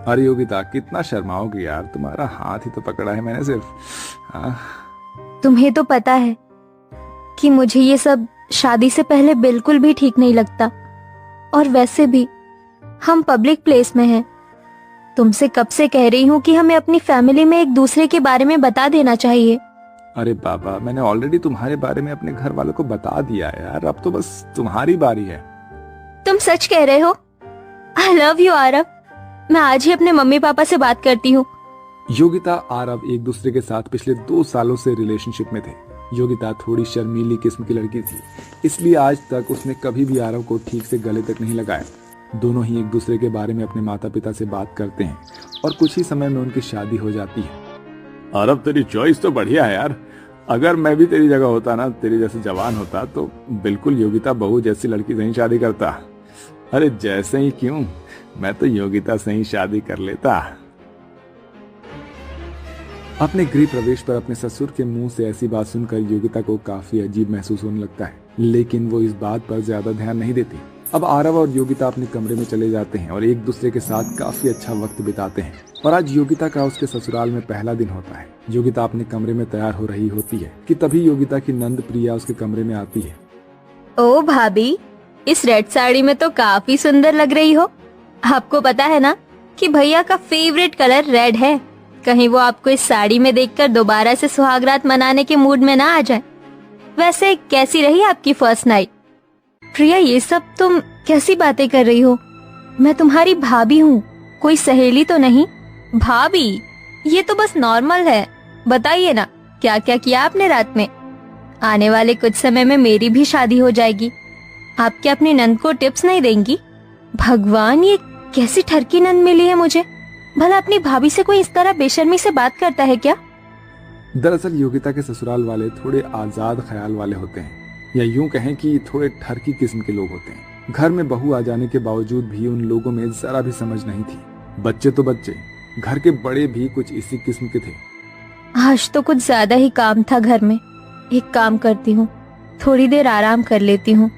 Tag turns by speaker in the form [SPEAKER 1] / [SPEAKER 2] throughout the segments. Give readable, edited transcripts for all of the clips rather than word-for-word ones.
[SPEAKER 1] अरे योगिता कितना शर्माओगी यार, तुम्हारा हाथ ही तो पकड़ा है मैंने सिर्फ। हाँ।
[SPEAKER 2] तुम्हें तो पता है कि मुझे ये सब शादी से पहले बिल्कुल भी ठीक नहीं लगता। और वैसे भी हम पब्लिक प्लेस में हैं। तुमसे कब से कह रही हूँ कि हमें अपनी फैमिली में एक दूसरे के बारे में बता देना चाहिए।
[SPEAKER 1] अरे बाबा, मैंने ऑलरेडी तुम्हारे बारे में अपने घर वालों को बता दिया है यार, अब तो बस तुम्हारी बारी है।
[SPEAKER 2] तुम सच कह रहे हो? I love you Aarav. मैं आज ही अपने मम्मी पापा से बात करती हूँ।
[SPEAKER 1] योगिता आरव एक दूसरे के साथ पिछले 2 सालों से रिलेशनशिप में थे। योगिता थोड़ी शर्मीली किस्म की लड़की थी, इसलिए आज तक उसने कभी भी आरव को ठीक से गले तक नहीं लगाया। दोनों ही एक दूसरे के बारे में अपने माता पिता से बात करते हैं और कुछ ही समय में उनकी शादी हो जाती है। आरव तेरी चॉइस तो बढ़िया है यार। अगर मैं भी तेरी जगह होता ना, तेरी जैसे जवान होता, तो बिल्कुल योगिता बहू जैसी लड़की से ही शादी करता। अरे जैसे ही क्यों, मैं तो योगिता से ही शादी कर लेता। अपने गृह प्रवेश पर अपने ससुर के मुंह से ऐसी बात सुनकर योगिता को काफी अजीब महसूस होने लगता है, लेकिन वो इस बात पर ज्यादा ध्यान नहीं देती। अब आरव और योगिता अपने कमरे में चले जाते हैं और एक दूसरे के साथ काफी अच्छा वक्त बिताते हैं। और आज योगिता का उसके ससुराल में पहला दिन होता है। योगिता अपने कमरे में तैयार हो रही होती है कि तभी योगिता की नंद प्रिया उसके कमरे में आती है।
[SPEAKER 2] ओ भाभी, इस रेड साड़ी में तो काफी सुंदर लग रही हो। आपको पता है ना कि भैया का फेवरेट कलर रेड है। कहीं वो आपको इस साड़ी में देखकर दोबारा से सुहागरात मनाने के मूड में ना आ जाए। वैसे कैसी रही आपकी फर्स्ट नाइट? प्रिया, ये सब तुम कैसी बातें कर रही हो? मैं तुम्हारी भाभी हूँ, कोई सहेली तो नहीं। भाभी, ये तो बस नॉर्मल है। बताइए ना, क्या क्या किया आपने रात में? आने वाले कुछ समय में मेरी भी शादी हो जाएगी। आप क्या अपनी नंद को टिप्स नहीं देंगी? भगवान, ये कैसी ठरकी नंद मिली है मुझे। भला अपनी भाभी से कोई इस तरह बेशर्मी से बात करता है क्या?
[SPEAKER 1] दरअसल योगिता के ससुराल वाले थोड़े आजाद ख्याल वाले होते हैं, या यूं कहें कि थोड़े ठरकी किस्म के लोग होते हैं। घर में बहू आ जाने के बावजूद भी उन लोगों में जरा भी समझ नहीं थी। बच्चे तो बच्चे, घर के बड़े भी कुछ इसी किस्म के थे।
[SPEAKER 2] आज तो कुछ ज्यादा ही काम था घर में। एक काम करती हूँ, थोड़ी देर आराम कर लेती हूँ।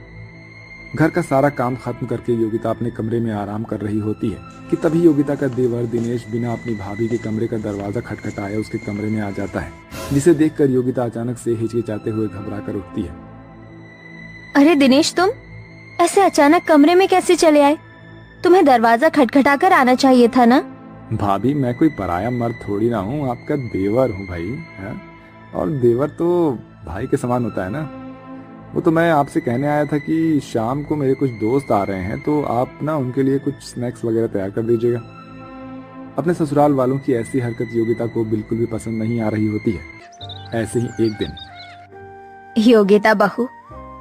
[SPEAKER 1] घर का सारा काम खत्म करके योगिता अपने कमरे में आराम कर रही होती है कि तभी योगिता का देवर दिनेश बिना अपनी भाभी के कमरे का दरवाजा खटखटाए उसके कमरे में आ जाता है, जिसे देखकर योगिता अचानक से हिचकिचाते हुए घबरा कर उठती है।
[SPEAKER 2] अरे दिनेश, तुम ऐसे अचानक कमरे में कैसे चले आए? तुम्हें दरवाजा खटखटा कर आना चाहिए था ना।
[SPEAKER 1] भाभी, मैं कोई पराया मर्द थोड़ी ना हूँ, आपका देवर हूँ भाई है? और देवर तो भाई के समान होता है ना। वो तो मैं आपसे कहने आया था कि शाम को मेरे कुछ दोस्त आ रहे हैं, तो आप ना उनके लिए कुछ स्नैक्स वगैरह तैयार कर दीजिएगा। अपने ससुराल वालों की ऐसी हरकत योगिता को बिल्कुल भी पसंद नहीं आ रही होती है। ऐसे ही एक दिन,
[SPEAKER 2] योगिता बहू,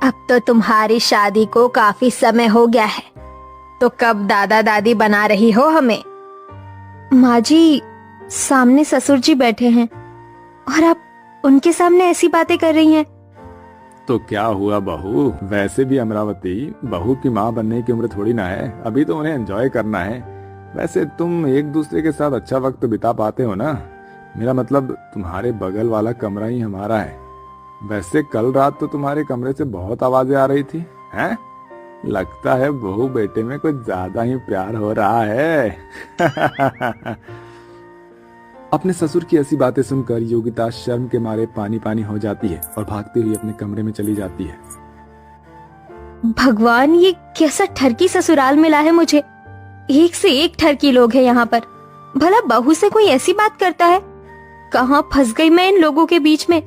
[SPEAKER 2] अब तो तुम्हारी शादी को काफी समय हो गया है, तो कब दादा दादी बना रही हो हमें? माँ जी, सामने ससुर जी बैठे हैं और आप उनके सामने ऐसी बातें कर रही हैं।
[SPEAKER 1] तो क्या हुआ बहू, वैसे भी अमरावती बहू की माँ बनने की उम्र थोड़ी ना है, अभी तो उन्हें एंजॉय करना है। वैसे तुम एक दूसरे के साथ अच्छा वक्त बिता पाते हो ना। मेरा मतलब तुम्हारे बगल वाला कमरा ही हमारा है। वैसे कल रात तो तुम्हारे कमरे से बहुत आवाजें आ रही थी, हैं? लगता है बहू बेटे में कुछ ज्यादा ही प्यार हो रहा है। अपने ससुर की ऐसी बातें सुनकर योगिता शर्म के मारे पानी पानी हो जाती है और भागती हुई अपने कमरे में चली जाती है।
[SPEAKER 2] भगवान, ये कैसा ठरकी ससुराल मिला है मुझे। एक से एक ठरकी लोग हैं यहाँ पर। भला बहू से कोई ऐसी बात करता है? कहाँ फंस गई मैं इन लोगों के बीच में।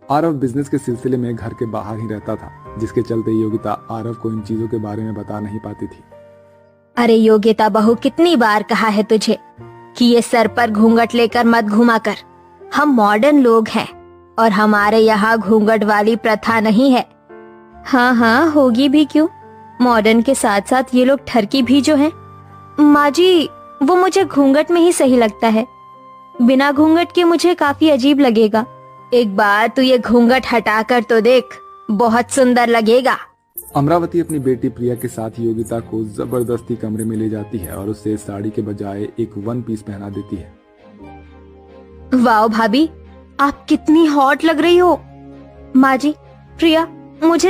[SPEAKER 1] आरव बिजनेस के सिलसिले में घर के बाहर ही रहता था, जिसके चलते योगिता आरव को इन चीजों के बारे में बता नहीं पाती थी।
[SPEAKER 2] अरे योगिता बहू, कितनी बार कहा है तुझे कि ये सर पर घूंघट लेकर मत घुमा कर। हम मॉडर्न लोग हैं और हमारे यहाँ घूंघट वाली प्रथा नहीं है। हाँ हाँ, होगी भी क्यों। मॉडर्न के साथ साथ ये लोग ठरकी भी जो हैं। माँ जी, वो मुझे घूंघट में ही सही लगता है। बिना घूंघट के मुझे काफी अजीब लगेगा। एक बार तू ये घूंघट हटा कर तो देख, बहुत सुंदर लगेगा।
[SPEAKER 1] अमरावती अपनी बेटी प्रिया के साथ योगिता को जबरदस्ती कमरे में ले जाती है और उसे साड़ी के बजाय एक वन पीस पहना देती है।
[SPEAKER 2] वाह भाभी, आप कितनी हॉट लग रही हो। माँ जी, प्रिया, मुझे